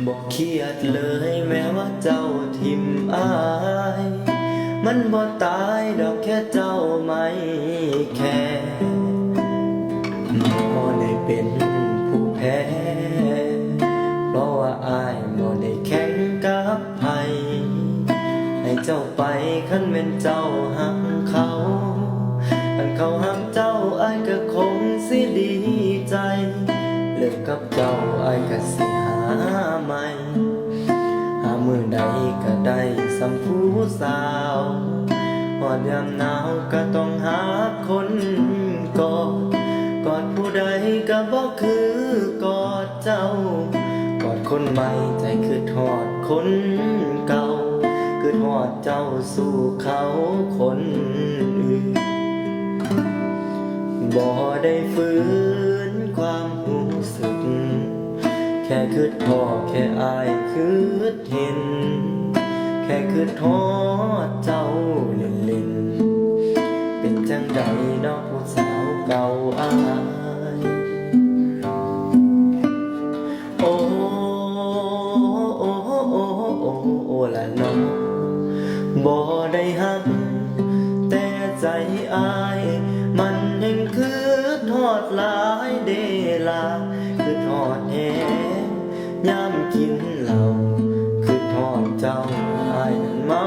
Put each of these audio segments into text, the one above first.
บอกเครียดเลยแม้ว่าเจ้าทิมอายมันบ่ตายดอกแค่เจ้าไม่แคร์บ่ได้เป็นผู้แพ้เพราะว่าอายบ่ได้แข่งกับไผให้เจ้าไปคันเป็นเจ้าหักเขาคันเขาหักเจ้าอายก็คงสิดีใจเลิกกับเจ้าอายก็สิหาใหม่หามือใดก็ได้สำผู้สาวหอดยามหนาวก็ต้องหาคนกอดกอดผู้ใดก็บ่คือกอดเจ้ากอดคนใหม่ใจคือทอดคนเก่าคือทอดเจ้าสู่เขาคนอื่นบ่ได้ฝืนความรู้สึกแค่คือทอดแค่อายคือเห็นแค่คือทอดเจ้าเล่นๆเป็นจังใดเนาะผู้สาวเก่าอายโอ้โอ้โอ้โอ้โอ้ละน้องบ่ได้หักแต่ใจอายมันยังคือทอดหลายเดลาคือทอดแหยามกินเหล้าคือทอดเจ้าอายนั้นเมา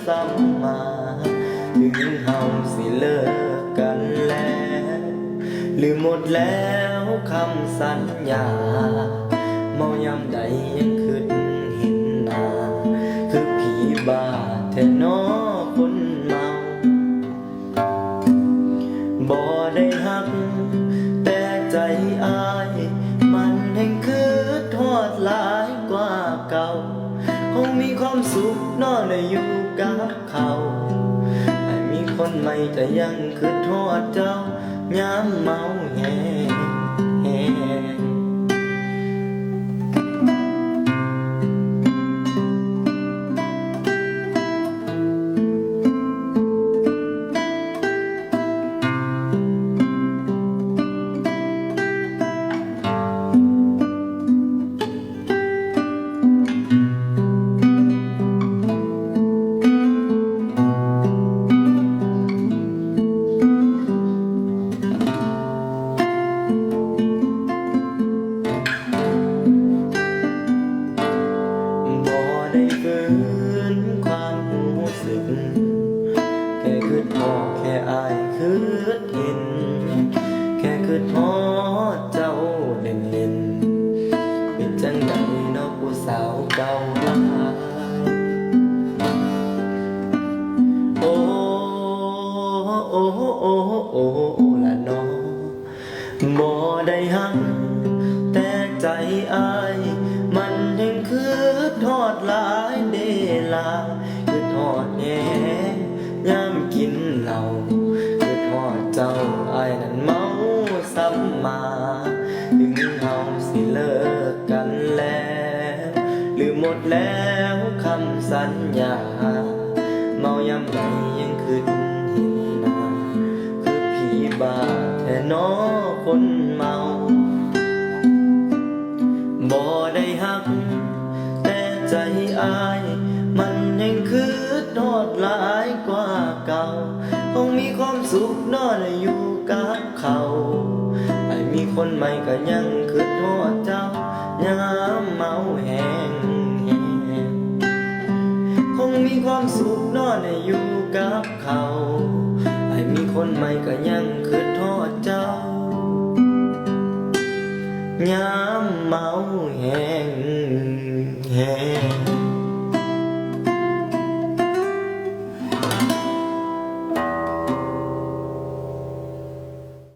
ซ้ำมาถึงเฮาสิเลิกกันแล้วลืมหมดแล้วคำสัญญาเมายามใดยังคิดเห็นหน้าคือผีบ้าแท้น้อคนเมาบ่ได้หักแต่ใจอายมันแห่งคือทอดหลายกว่าเก่าคงมีความสุขนอนได้อยู่กับเขาให้มีคนใหม่แต่ยังคือทอดเจ้ายามเมาแหงได้ฝืนความรู้สึกแค่คือทอดแค่อายคือเห็นแค่คือทอดเจ้าเล่นๆเป็นจังใดเนาะผู้สาวเก่าอายโอ้โอ้โอ้โอ้ละน้องบ่ได้หักแต่ใจอายมันยังคือทอดหลายเดลาคือทอดแหงยามกินเหล้าคือทอดเจ้าอายนั้นเมาซ้ำมาถึงเฮาสิเลิกกันแล้วลืมหมดแล้วคำสัญญาเมายามใดยังคิดเห็นหน้าคือผีบ้าแท้น้อคนเมาบ่ได้หักแต่ใจอายมันยังคือทอดหลายกว่าเก่าคงมีความสุขนอนอยู่กับเขาให้มีคนใหม่ก็ยังคือทอดเจ้ายามเมาแหงคงมีความสุขนอนอยู่กับเขาให้มีคนใหม่ก็ยังคือทอดเจ้ายามเมาแหง